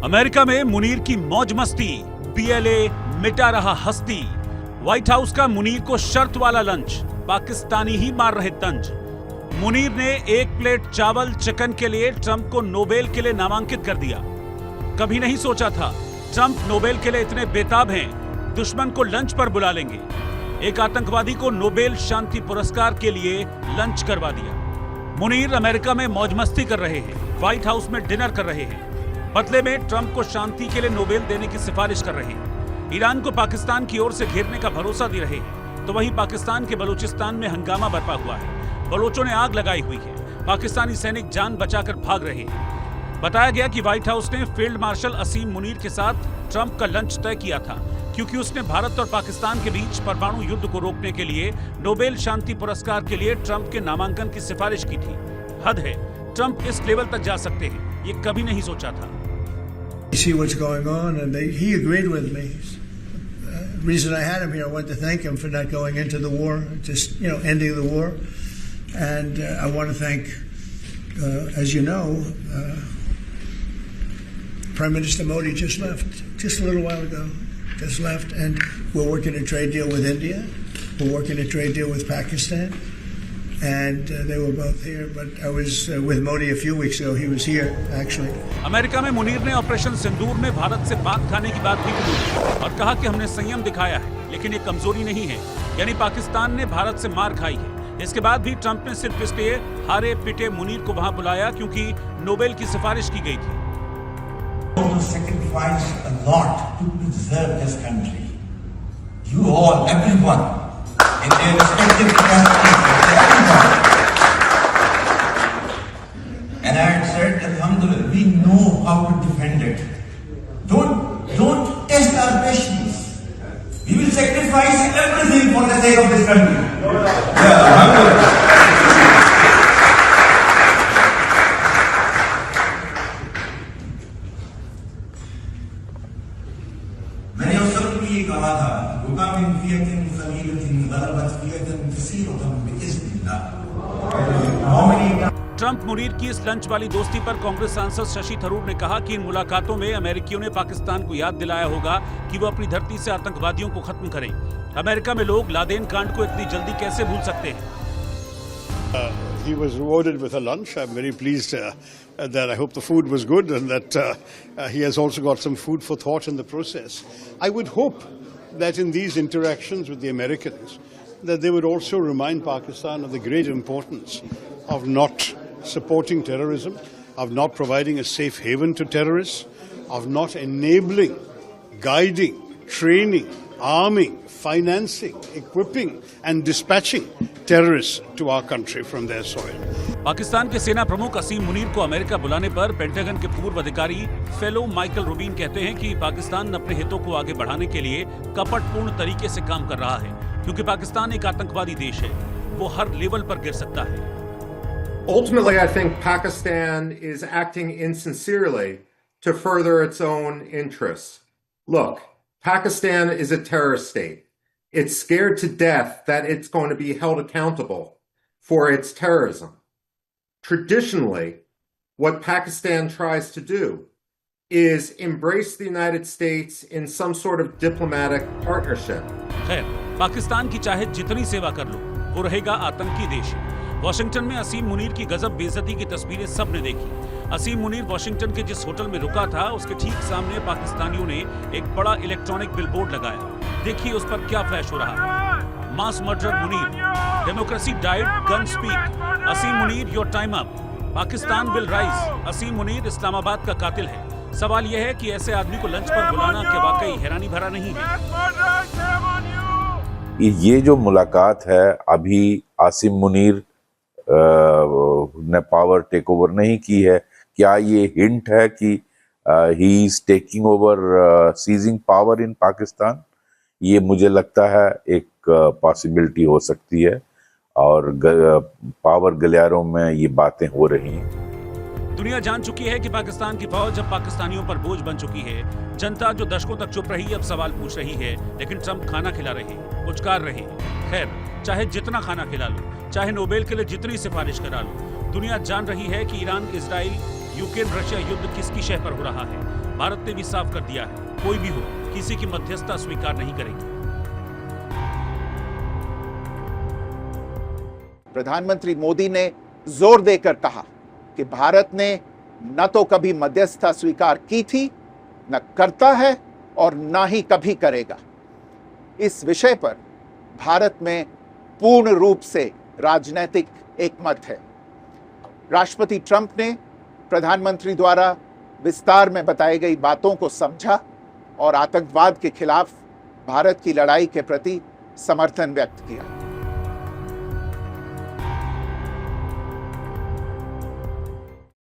America में मुनीर की मौज मस्ती, पीएलए मिटा रहा हस्ती। व्हाइट हाउस का मुनीर को शर्त वाला लंच, पाकिस्तानी ही मार रहे तंज। मुनीर ने एक प्लेट चावल चिकन के लिए ट्रंप को नोबेल के लिए नामांकित कर दिया। कभी नहीं सोचा था ट्रंप नोबेल के लिए इतने बेताब हैं, दुश्मन को लंच पर बुला लेंगे। एक आतंकवादी को नोबेल शांति पुरस्कार के लिए लंच करवा दिया। मुनीर अमेरिका में मौज मस्ती कर रहे हैं, व्हाइट हाउस में डिनर कर रहे हैं, बदले में ट्रंप को शांति के लिए नोबेल देने की सिफारिश कर रहे हैं। ईरान को पाकिस्तान की ओर से घेरने का भरोसा दे रहे हैं, तो वहीं पाकिस्तान के बलूचिस्तान में हंगामा बरपा हुआ है। बलोचों ने आग लगाई हुई है, पाकिस्तानी सैनिक जान बचाकर भाग रहे हैं। बताया गया कि व्हाइट हाउस ने फील्ड मार्शल असीम मुनीर के साथ ट्रंप का लंच तय किया था, क्योंकि उसने भारत और पाकिस्तान के बीच परमाणु युद्ध को रोकने के लिए नोबेल शांति पुरस्कार के लिए ट्रंप के नामांकन की सिफारिश की थी। हद है, ट्रंप इस लेवल तक जा सकते हैं, ये कभी नहीं सोचा था। See what's going on, and he agreed with me. Reason I had him here, I wanted to thank him for not going into the war, just ending the war, and I want to thank, as you know, Prime Minister Modi just left, just a little while ago, just left, and we're working a trade deal with India, we're working a trade deal with Pakistan. And they were both here, but I was with Modi a few weeks ago. He was here, actually. America में मुनीर ने operation सिंदूर में भारत से बात खाने की बात भी की और कहा कि हमने संयम दिखाया है, लेकिन ये कमजोरी नहीं है। यानी पाकिस्तान ने भारत से मार खाई है। इसके बाद भी ट्रंप ने सिर्फ इसलिए हारे पिटे मुनीर को वहां बुलाया क्योंकि नोबेल की सिफारिश की गई थी। Sacrifice a lot to preserve this country. You all, everyone, in their respective capacities. And I had said, Alhamdulillah, we know how to defend it. Don't test our patience. We will sacrifice everything for the sake of this country. Yeah, Alhamdulillah. मैंने उस वक्त भी ये कहा था, रुकामिन फियतिन ज़लीलतिन ग़लबत फियतिन कसीरतन बिइज़्निल्लाह। Trump Munir की इस lunch वाली दोस्ती पर कांग्रेस सांसद शशि थरूर ने कहा कि इन मुलाकातों में अमेरिकियों ने पाकिस्तान को याद दिलाया होगा कि वो अपनी धरती से आतंकवादियों को खत्म करें। अमेरिका में लोग लादेन कांड को इतनी जल्दी कैसे भूल सकते हैं? He was rewarded with a lunch. I'm very pleased that I hope the food was good and that he has also got some food for thought in the process. I would hope that in these interactions with the Americans, that they would also remind Pakistan of the great importance of not supporting terrorism, of not providing a safe haven to terrorists, of not enabling, guiding, training, arming, financing, equipping and dispatching terrorists to our country from their soil. Pakistan के सेना प्रमुख असीम मुनीर को America बुलाने पर pentagon के पूर्व अधिकारी fellow Michael Rubin कहते हैं कि पाकिस्तान अपने हितों को आगे बढ़ाने के लिए कपटपूर्ण तरीके से काम कर रहा है, क्योंकि पाकिस्तान एक आतंकवादी देश है, वो हर लेवल पर गिर सकता है। Ultimately, I think Pakistan is acting insincerely to further its own interests. Look, Pakistan is a terrorist state. It's scared to death that it's going to be held accountable for its terrorism. Traditionally, what Pakistan tries to do is embrace the United States in some sort of diplomatic partnership. खैर, पाकिस्तान की चाहे जितनी सेवा कर लो, वो रहेगा आतंकी देश। वाशिंगटन में असीम मुनीर की गजब बेइज्जती की तस्वीरें सबने देखी। असीम मुनीर वाशिंगटन के जिस होटल में रुका था, उसके ठीक सामने पाकिस्तानियों ने एक बड़ा इलेक्ट्रॉनिक बिलबोर्ड लगाया। देखिए उस पर क्या फ्लैश हो रहा है। Mass murder Munir, democracy died, gun speak. Asim Munir, your time up. Pakistan will rise. Asim Munir Islamabad का कातिल है। सवाल यह है कि ऐसे आदमी को लंच पर बुलाना क्या वाकई हैरानी भरा नहीं है? ये जो मुलाकात है, अभी आसिम मुनीर ने पावर टेक ओवर नहीं की है, क्या ये हिंट है कि he is taking over, seizing power in Pakistan? ये मुझे लगता है एक पॉसिबिलिटी हो सकती है, और पावर गलियारों में ये बातें हो रही हैं। दुनिया जान चुकी है कि पाकिस्तान की फौज अब पाकिस्तानियों पर बोझ बन चुकी है। जनता जो दशकों तक चुप रही अब सवाल पूछ रही है, लेकिन ट्रंप खाना खिला रहे, पुचकार रहे। खैर, चाहे जितना खाना खिला लो, चाहे नोबेल के लिए जितनी सिफारिश करा लो, दुनिया जान रही है कि ईरान, इजराइल, यूक्रेन, रशिया युद्ध किसकी शह पर हो रहा है। भारत ने भी साफ कर दिया है, कोई भी हो किसी की मध्यस्थता स्वीकार नहीं करेगी। प्रधानमंत्री मोदी ने जोर देकर कहा कि भारत ने न तो कभी मध्यस्थता स्वीकार की थी, न करता है और न ही कभी करेगा। इस विषय पर भारत में पूर्ण रूप से राजनीतिक एकमत है। राष्ट्रपति ट्रंप ने प्रधानमंत्री द्वारा विस्तार में बताई गई बातों को समझा और आतंकवाद के खिलाफ भारत की लड़ाई के प्रति समर्थन व्यक्त किया।